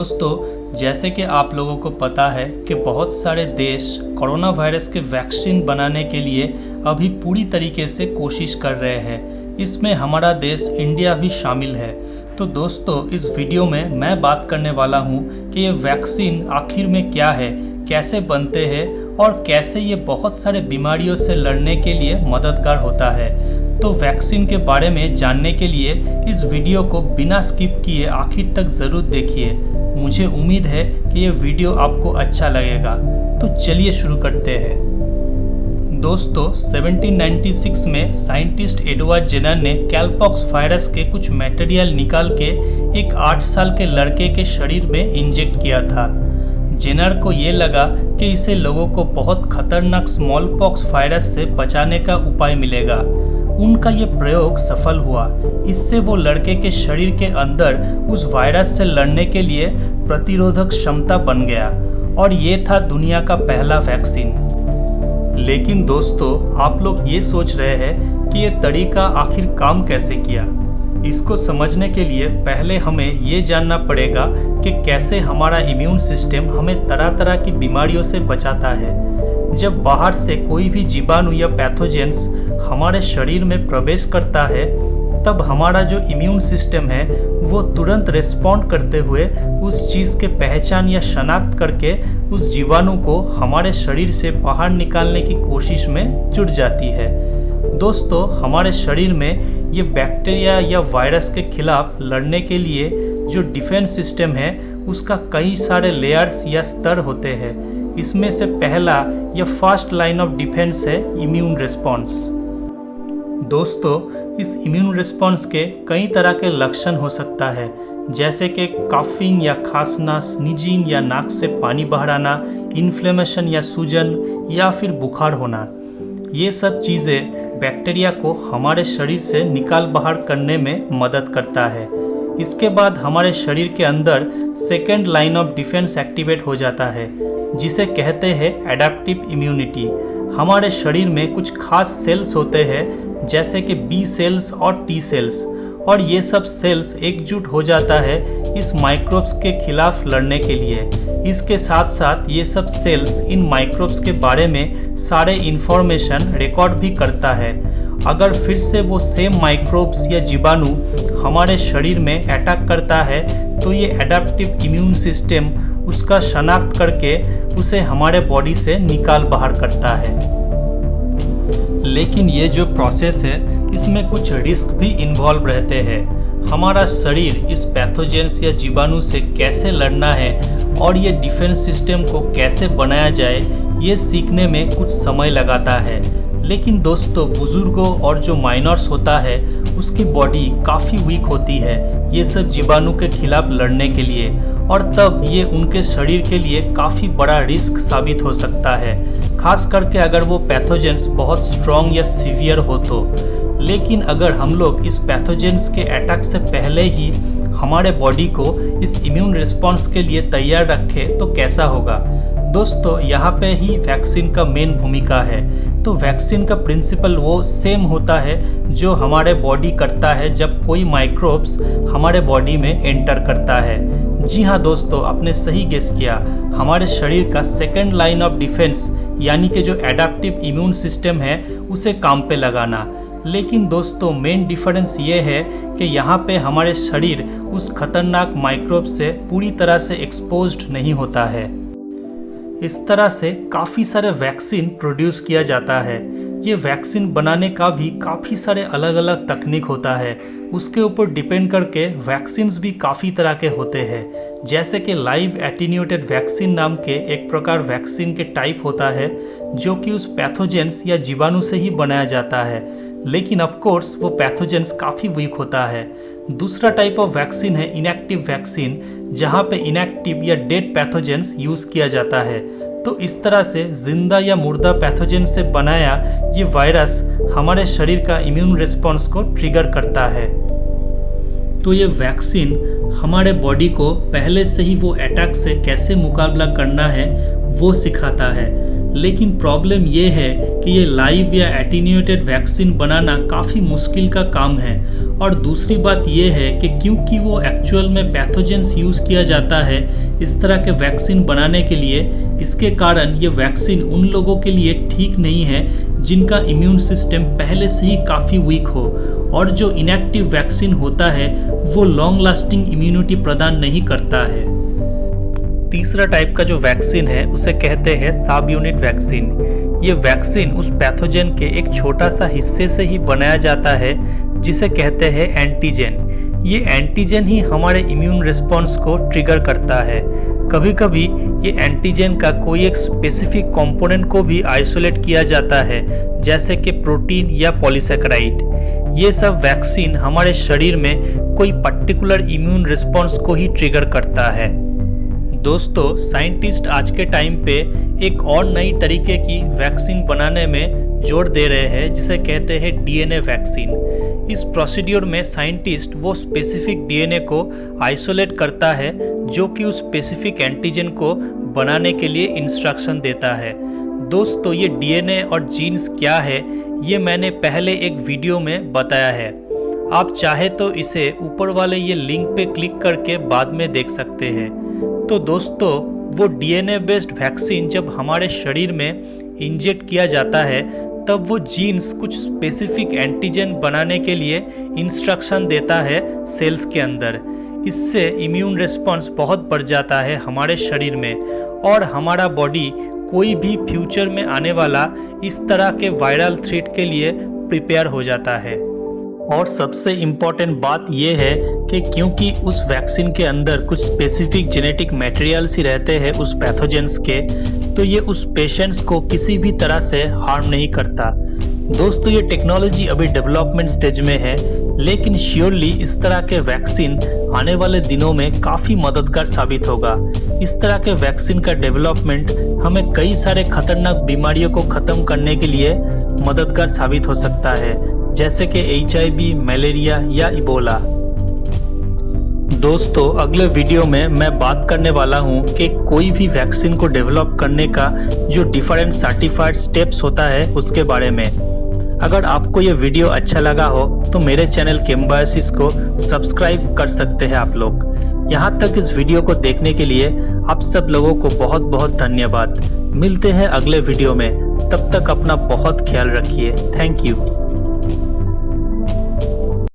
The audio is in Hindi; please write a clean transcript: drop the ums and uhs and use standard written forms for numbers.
दोस्तों, जैसे कि आप लोगों को पता है कि बहुत सारे देश कोरोना वायरस के वैक्सीन बनाने के लिए अभी पूरी तरीके से कोशिश कर रहे हैं। इसमें हमारा देश इंडिया भी शामिल है। तो दोस्तों, इस वीडियो में मैं बात करने वाला हूं कि ये वैक्सीन आखिर में क्या है, कैसे बनते हैं और कैसे ये बहुत सारे बीमारियों से लड़ने के लिए मददगार होता है। तो वैक्सीन के बारे में जानने के लिए इस वीडियो को बिना स्किप किए आखिर तक ज़रूर देखिए। मुझे उम्मीद है कि ये वीडियो आपको अच्छा लगेगा। तो चलिए शुरू करते हैं। दोस्तों, 1796 में साइंटिस्ट एडवर्ड जेनर ने कैलपॉक्स वायरस के कुछ मटेरियल निकाल के एक 8 साल के लड़के के शरीर में इंजेक्ट किया था। जेनर को ये लगा कि इससे लोगों को बहुत खतरनाक स्मॉल पॉक्स वायरस से बचाने का उपाय मिलेगा। उनका ये प्रयोग सफल हुआ। इससे वो लड़के के शरीर के अंदर उस वायरस से लड़ने के लिए प्रतिरोधक क्षमता बन गया और ये था दुनिया का पहला वैक्सीन। लेकिन दोस्तों, आप लोग ये सोच रहे हैं कि ये तरीका आखिर काम कैसे किया। इसको समझने के लिए पहले हमें ये जानना पड़ेगा कि कैसे हमारा इम्यून सिस्टम हमें तरह तरह की बीमारियों से बचाता है। जब बाहर से कोई भी जीवाणु या पैथोजेंस हमारे शरीर में प्रवेश करता है, तब हमारा जो इम्यून सिस्टम है वो तुरंत रिस्पॉन्ड करते हुए उस चीज़ के पहचान या शनाख्त करके उस जीवाणु को हमारे शरीर से बाहर निकालने की कोशिश में जुट जाती है। दोस्तों, हमारे शरीर में ये बैक्टीरिया या वायरस के खिलाफ लड़ने के लिए जो डिफेंस सिस्टम है उसका कई सारे लेयर्स या स्तर होते हैं। इसमें से पहला या फर्स्ट लाइन ऑफ डिफेंस है इम्यून रिस्पॉन्स। दोस्तों, इस इम्यून रिस्पॉन्स के कई तरह के लक्षण हो सकता है, जैसे कि काफिंग या खांसना, स्नीजिंग या नाक से पानी बाहर आना, इन्फ्लेमेशन या सूजन या फिर बुखार होना। ये सब चीज़ें बैक्टीरिया को हमारे शरीर से निकाल बाहर करने में मदद करता है। इसके बाद हमारे शरीर के अंदर second line of defence activate हो जाता है, जिसे कहते हैं एडेप्टिव इम्यूनिटी। हमारे शरीर में कुछ खास सेल्स होते हैं, जैसे कि बी सेल्स और टी सेल्स, और ये सब सेल्स एकजुट हो जाता है इस माइक्रोब्स के खिलाफ लड़ने के लिए। इसके साथ साथ ये सब सेल्स इन माइक्रोब्स के बारे में सारे इंफॉर्मेशन रिकॉर्ड भी करता है। अगर फिर से वो सेम माइक्रोब्स या जीवाणु हमारे शरीर में अटैक करता है, तो ये एडेप्टिव इम्यून सिस्टम उसका शनाख्त करके उसे हमारे बॉडी से निकाल बाहर करता है। लेकिन ये जो प्रोसेस है इसमें कुछ रिस्क भी इन्वॉल्व रहते हैं। हमारा शरीर इस पैथोजेंस या जीवाणु से कैसे लड़ना है और ये डिफेंस सिस्टम को कैसे बनाया जाए, ये सीखने में कुछ समय लगाता है। लेकिन दोस्तों, बुजुर्गों और जो माइनर्स होता है उसकी बॉडी काफ़ी वीक होती है ये सब जीवाणु के खिलाफ लड़ने के लिए, और तब ये उनके शरीर के लिए काफ़ी बड़ा रिस्क साबित हो सकता है, खास करके अगर वो पैथोजेंस बहुत स्ट्रॉन्ग या सीवियर हो तो। लेकिन अगर हम लोग इस पैथोजेंस के अटैक से पहले ही हमारे बॉडी को इस इम्यून रिस्पॉन्स के लिए तैयार रखें तो कैसा होगा। दोस्तों, यहाँ पे ही वैक्सीन का मेन भूमिका है। तो वैक्सीन का प्रिंसिपल वो सेम होता है जो हमारे बॉडी करता है जब कोई माइक्रोब्स हमारे बॉडी में एंटर करता है। जी हाँ दोस्तों, आपने सही गेस किया। हमारे शरीर का सेकेंड लाइन ऑफ डिफेंस यानी कि जो एडेप्टिव इम्यून सिस्टम है उसे काम पे लगाना। लेकिन दोस्तों, मेन डिफरेंस ये है कि यहाँ पे हमारे शरीर उस खतरनाक माइक्रोब से पूरी तरह से एक्सपोज्ड नहीं होता है। इस तरह से काफ़ी सारे वैक्सीन प्रोड्यूस किया जाता है। ये वैक्सीन बनाने का भी काफ़ी सारे अलग अलग तकनीक होता है। उसके ऊपर डिपेंड करके वैक्सीन्स भी काफ़ी तरह के होते हैं, जैसे कि लाइव एटीन्यूएटेड वैक्सीन नाम के एक प्रकार वैक्सीन के टाइप होता है जो कि उस पैथोजेंस या जीवाणु से ही बनाया जाता है, लेकिन ऑफ कोर्स वो पैथोजेंस काफ़ी वीक होता है। दूसरा टाइप ऑफ वैक्सीन है इनएक्टिव वैक्सीन, जहाँ पे इनएक्टिव या डेड पैथोजेंस यूज़ किया जाता है। तो इस तरह से जिंदा या मुर्दा पैथोजेन से बनाया ये वायरस हमारे शरीर का इम्यून रिस्पॉन्स को ट्रिगर करता है। तो ये वैक्सीन हमारे बॉडी को पहले से ही वो अटैक से कैसे मुकाबला करना है वो सिखाता है। लेकिन प्रॉब्लम ये है कि ये लाइव या एटीन्यूएटेड वैक्सीन बनाना काफ़ी मुश्किल का काम है। और दूसरी बात ये है कि क्योंकि वो एक्चुअल में पैथोजेंस यूज़ किया जाता है इस तरह के वैक्सीन बनाने के लिए, इसके कारण ये वैक्सीन उन लोगों के लिए ठीक नहीं है जिनका इम्यून सिस्टम पहले से ही काफ़ी वीक हो। और जो इनएक्टिव वैक्सीन होता है वो लॉन्ग लास्टिंग इम्यूनिटी प्रदान नहीं करता है। तीसरा टाइप का जो वैक्सीन है उसे कहते हैं सब यूनिट वैक्सीन। ये वैक्सीन उस पैथोजन के एक छोटा सा हिस्से से ही बनाया जाता है जिसे कहते हैं एंटीजन। ये एंटीजन ही हमारे इम्यून रिस्पॉन्स को ट्रिगर करता है। कभी कभी ये एंटीजन का कोई एक स्पेसिफिक कंपोनेंट को भी आइसोलेट किया जाता है, जैसे कि प्रोटीन या पॉलीसैकेराइड। ये सब वैक्सीन हमारे शरीर में कोई पर्टिकुलर इम्यून रिस्पॉन्स को ही ट्रिगर करता है। दोस्तों, साइंटिस्ट आज के टाइम पे एक और नई तरीके की वैक्सीन बनाने में जोर दे रहे हैं जिसे कहते हैं डीएनए वैक्सीन। इस प्रोसीड्यूर में साइंटिस्ट वो स्पेसिफिक डीएनए को आइसोलेट करता है जो कि उस स्पेसिफिक एंटीजन को बनाने के लिए इंस्ट्रक्शन देता है। दोस्तों, ये डीएनए और जीन्स क्या है ये मैंने पहले एक वीडियो में बताया है। आप चाहे तो इसे ऊपर वाले ये लिंक पे क्लिक करके बाद में देख सकते हैं। तो दोस्तों, वो डीएनए बेस्ड वैक्सीन जब हमारे शरीर में इंजेक्ट किया जाता है तब वो जीन्स कुछ स्पेसिफिक एंटीजन बनाने के लिए इंस्ट्रक्शन देता है सेल्स के अंदर। इससे इम्यून रिस्पॉन्स बहुत बढ़ जाता है हमारे शरीर में और हमारा बॉडी कोई भी फ्यूचर में आने वाला इस तरह के वायरल थ्रेट के लिए प्रिपेयर हो जाता है। और सबसे इम्पॉर्टेंट बात यह है कि क्योंकि उस वैक्सीन के अंदर कुछ स्पेसिफिक जेनेटिक मटेरियल्स ही रहते हैं उस पैथोजेंस के, तो ये उस पेशेंट्स को किसी भी तरह से हार्म नहीं करता। दोस्तों, ये टेक्नोलॉजी अभी डेवलपमेंट स्टेज में है, लेकिन श्योरली इस तरह के वैक्सीन आने वाले दिनों में काफ़ी मददगार साबित होगा। इस तरह के वैक्सीन का डेवलपमेंट हमें कई सारे खतरनाक बीमारियों को ख़त्म करने के लिए मददगार साबित हो सकता है, जैसे कि HIV, मलेरिया या इबोला। दोस्तों, अगले वीडियो में मैं बात करने वाला हूं कि कोई भी वैक्सीन को डेवलप करने का जो डिफरेंट सर्टिफाइड स्टेप्स होता है उसके बारे में। अगर आपको ये वीडियो अच्छा लगा हो तो मेरे चैनल केम्बायोसिस को सब्सक्राइब कर सकते हैं आप लोग। यहाँ तक इस वीडियो को देखने के लिए आप सब लोगों को बहुत बहुत धन्यवाद। मिलते हैं अगले वीडियो में, तब तक अपना बहुत ख्याल रखिए। Thank you.